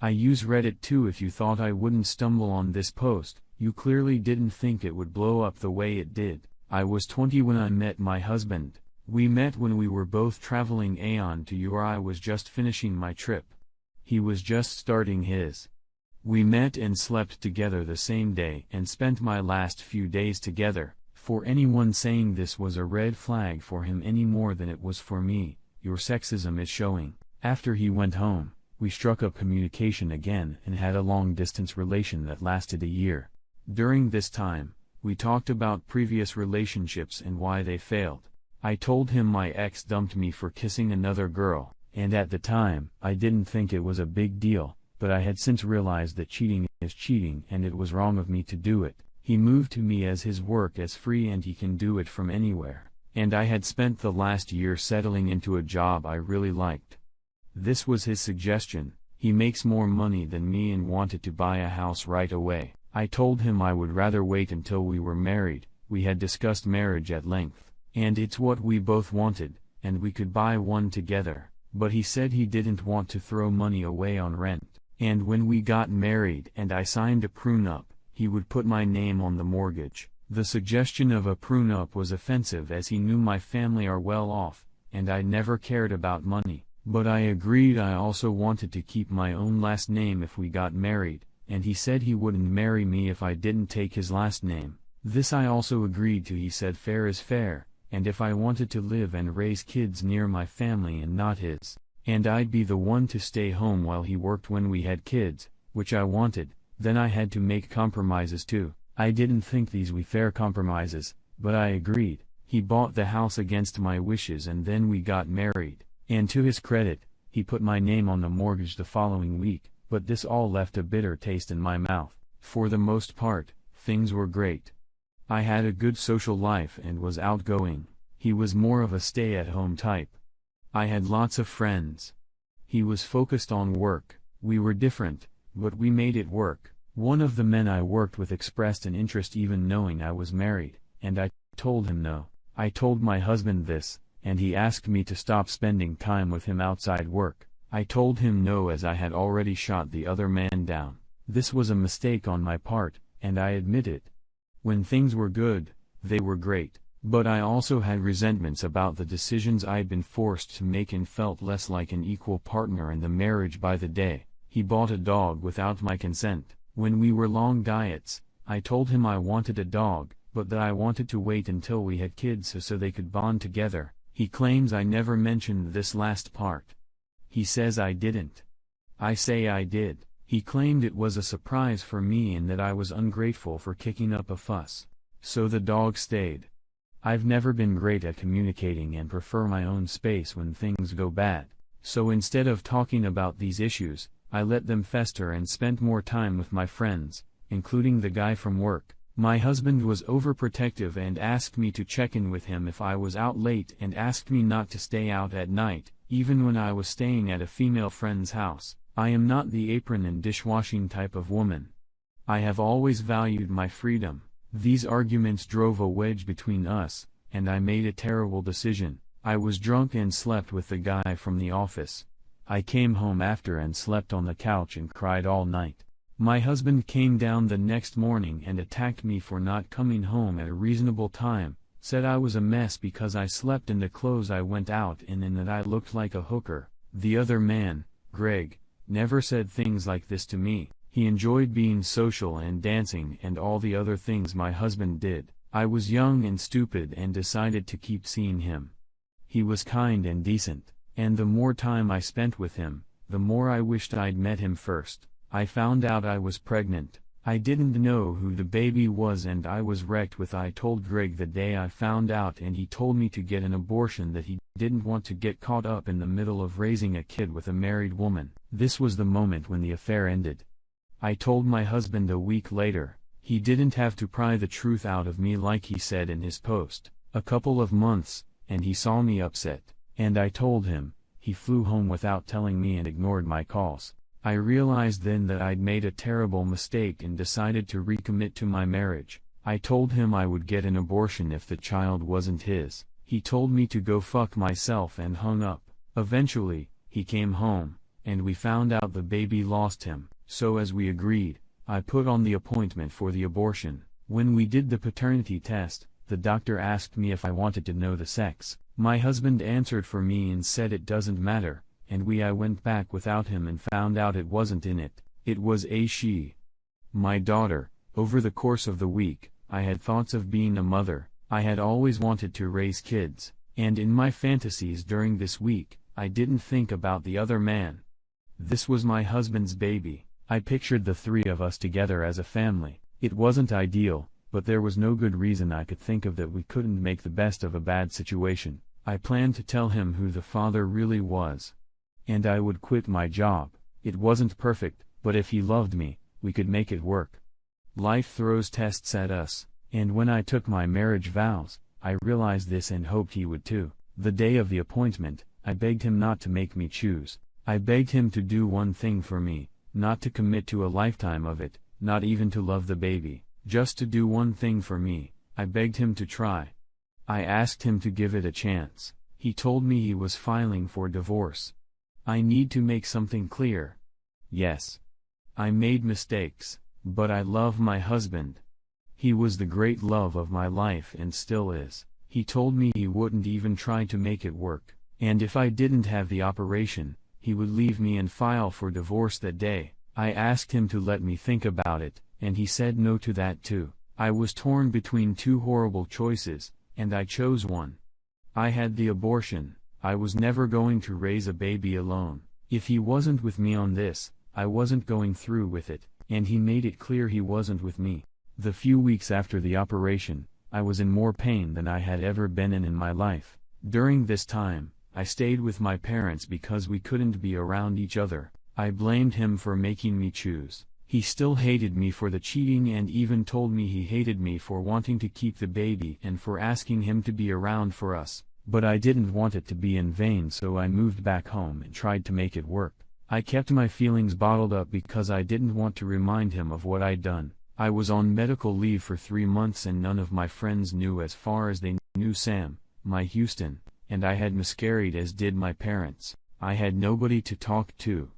I use Reddit too. If you thought I wouldn't stumble on this post, you clearly didn't think it would blow up the way it did. I was 20 when I met my husband. We met when we were both traveling Aeon to Ur. I was just finishing my trip. He was just starting his. We met and slept together the same day and spent my last few days together. For anyone saying this was a red flag for him any more than it was for me, your sexism is showing. After he went home, we struck up communication again and had a long-distance relation that lasted a year. During this time, we talked about previous relationships and why they failed. I told him my ex dumped me for kissing another girl, and at the time, I didn't think it was a big deal, but I had since realized that cheating is cheating and it was wrong of me to do it. He moved to me as his work is free and he can do it from anywhere, and I had spent the last year settling into a job I really liked. This was his suggestion. He makes more money than me and wanted to buy a house right away. I told him I would rather wait until we were married. We had discussed marriage at length, and it's what we both wanted, and we could buy one together, but he said he didn't want to throw money away on rent, and when we got married and I signed a prenup, he would put my name on the mortgage. The suggestion of a prenup was offensive as he knew my family are well off, and I never cared about money. But I agreed. I also wanted to keep my own last name if we got married, and he said he wouldn't marry me if I didn't take his last name. This I also agreed to. He said fair is fair, and if I wanted to live and raise kids near my family and not his, and I'd be the one to stay home while he worked when we had kids, which I wanted, then I had to make compromises too. I didn't think these were fair compromises, but I agreed. He bought the house against my wishes and then we got married. And to his credit, he put my name on the mortgage the following week, but this all left a bitter taste in my mouth. For the most part, things were great. I had a good social life and was outgoing. He was more of a stay-at-home type. I had lots of friends. He was focused on work. We were different, but we made it work. One of the men I worked with expressed an interest even knowing I was married, and I told him no. I told my husband this, and he asked me to stop spending time with him outside work. I told him no as I had already shot the other man down. This was a mistake on my part, and I admit it. When things were good, they were great, but I also had resentments about the decisions I'd been forced to make and felt less like an equal partner in the marriage by the day. He bought a dog without my consent. When we were long diets, I told him I wanted a dog, but that I wanted to wait until we had kids so they could bond together. He claims I never mentioned this last part. He says I didn't. I say I did. He claimed it was a surprise for me and that I was ungrateful for kicking up a fuss. So the dog stayed. I've never been great at communicating and prefer my own space when things go bad. So instead of talking about these issues, I let them fester and spent more time with my friends, including the guy from work. My husband was overprotective and asked me to check in with him if I was out late and asked me not to stay out at night, even when I was staying at a female friend's house. I am not the apron and dishwashing type of woman. I have always valued my freedom. These arguments drove a wedge between us, and I made a terrible decision. I was drunk and slept with the guy from the office. I came home after and slept on the couch and cried all night. My husband came down the next morning and attacked me for not coming home at a reasonable time, said I was a mess because I slept in the clothes I went out in and that I looked like a hooker. The other man, Greg, never said things like this to me. He enjoyed being social and dancing and all the other things my husband did. I was young and stupid and decided to keep seeing him. He was kind and decent, and the more time I spent with him, the more I wished I'd met him first. I found out I was pregnant. I didn't know who the baby was and I was wrecked with. I told Greg the day I found out and he told me to get an abortion, that he didn't want to get caught up in the middle of raising a kid with a married woman. This was the moment when the affair ended. I told my husband a week later. He didn't have to pry the truth out of me like he said in his post. A couple of months, and he saw me upset, and I told him. He flew home without telling me and ignored my calls. I realized then that I'd made a terrible mistake and decided to recommit to my marriage. I told him I would get an abortion if the child wasn't his. He told me to go fuck myself and hung up. Eventually, he came home, and we found out the baby lost him. So as we agreed, I put on the appointment for the abortion. When we did the paternity test, the doctor asked me if I wanted to know the sex. My husband answered for me and said it doesn't matter, and I went back without him and found out it wasn't in it. It was a she. My daughter. Over the course of the week, I had thoughts of being a mother. I had always wanted to raise kids, and in my fantasies during this week, I didn't think about the other man. This was my husband's baby. I pictured the three of us together as a family. It wasn't ideal, but there was no good reason I could think of that we couldn't make the best of a bad situation. I planned to tell him who the father really was. And I would quit my job. It wasn't perfect, but if he loved me, we could make it work. Life throws tests at us, and when I took my marriage vows, I realized this and hoped he would too. The day of the appointment, I begged him not to make me choose. I begged him to do one thing for me, not to commit to a lifetime of it, not even to love the baby, just to do one thing for me. I begged him to try. I asked him to give it a chance. He told me he was filing for divorce. I need to make something clear. Yes. I made mistakes, but I love my husband. He was the great love of my life and still is. He told me he wouldn't even try to make it work, and if I didn't have the operation, he would leave me and file for divorce that day. I asked him to let me think about it, and he said no to that too. I was torn between two horrible choices, and I chose one. I had the abortion. I was never going to raise a baby alone. If he wasn't with me on this, I wasn't going through with it, and he made it clear he wasn't with me. The few weeks after the operation, I was in more pain than I had ever been in my life. During this time, I stayed with my parents because we couldn't be around each other. I blamed him for making me choose. He still hated me for the cheating and even told me he hated me for wanting to keep the baby and for asking him to be around for us. But I didn't want it to be in vain, so I moved back home and tried to make it work. I kept my feelings bottled up because I didn't want to remind him of what I'd done. I was on medical leave for 3 months and none of my friends knew as far as they knew Sam, my Houston, and I had miscarried as did my parents. I had nobody to talk to.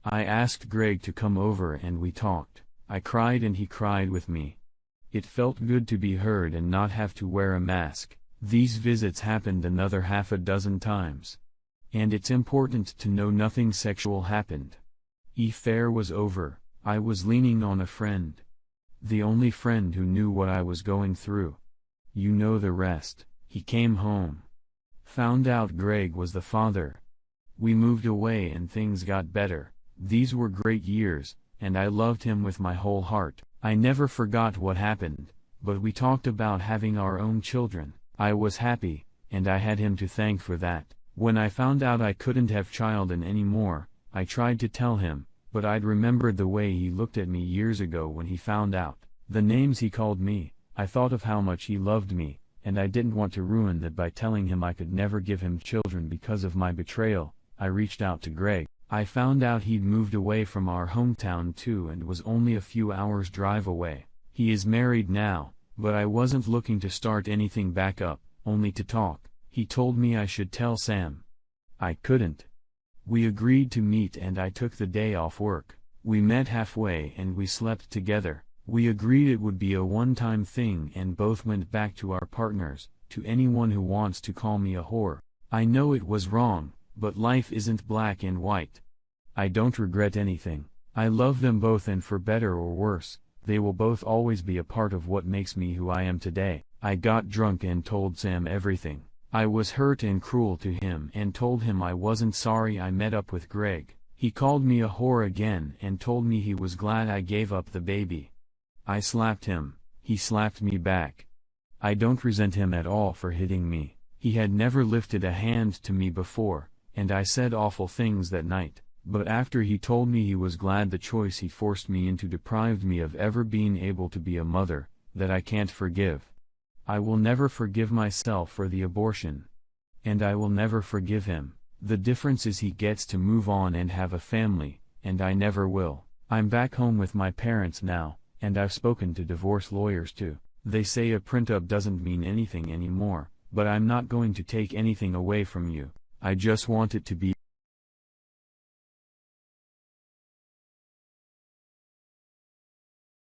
I asked Greg to come over and we talked. I cried and he cried with me. It felt good to be heard and not have to wear a mask. These visits happened another half a dozen times. And it's important to know nothing sexual happened. The affair was over. I was leaning on a friend. The only friend who knew what I was going through. You know the rest. He came home. Found out Greg was the father. We moved away and things got better. These were great years, and I loved him with my whole heart. I never forgot what happened, but we talked about having our own children. I was happy, and I had him to thank for that. When I found out I couldn't have children anymore, I tried to tell him, but I'd remembered the way he looked at me years ago when he found out. The names he called me, I thought of how much he loved me, and I didn't want to ruin that by telling him I could never give him children because of my betrayal. I reached out to Greg. I found out he'd moved away from our hometown too and was only a few hours drive away. He is married now, but I wasn't looking to start anything back up, only to talk. He told me I should tell Sam. I couldn't. We agreed to meet and I took the day off work. We met halfway and we slept together. We agreed it would be a one-time thing and both went back to our partners. To anyone who wants to call me a whore, I know it was wrong, but life isn't black and white. I don't regret anything. I love them both and for better or worse, they will both always be a part of what makes me who I am today. I got drunk and told Sam everything. I was hurt and cruel to him and told him I wasn't sorry I met up with Greg. He called me a whore again and told me he was glad I gave up the baby. I slapped him. He slapped me back. I don't resent him at all for hitting me. He had never lifted a hand to me before, and I said awful things that night. But after he told me he was glad the choice he forced me into deprived me of ever being able to be a mother, that I can't forgive. I will never forgive myself for the abortion. And I will never forgive him. The difference is he gets to move on and have a family, and I never will. I'm back home with my parents now, and I've spoken to divorce lawyers too. They say a prenup doesn't mean anything anymore, but I'm not going to take anything away from you. I just want it to be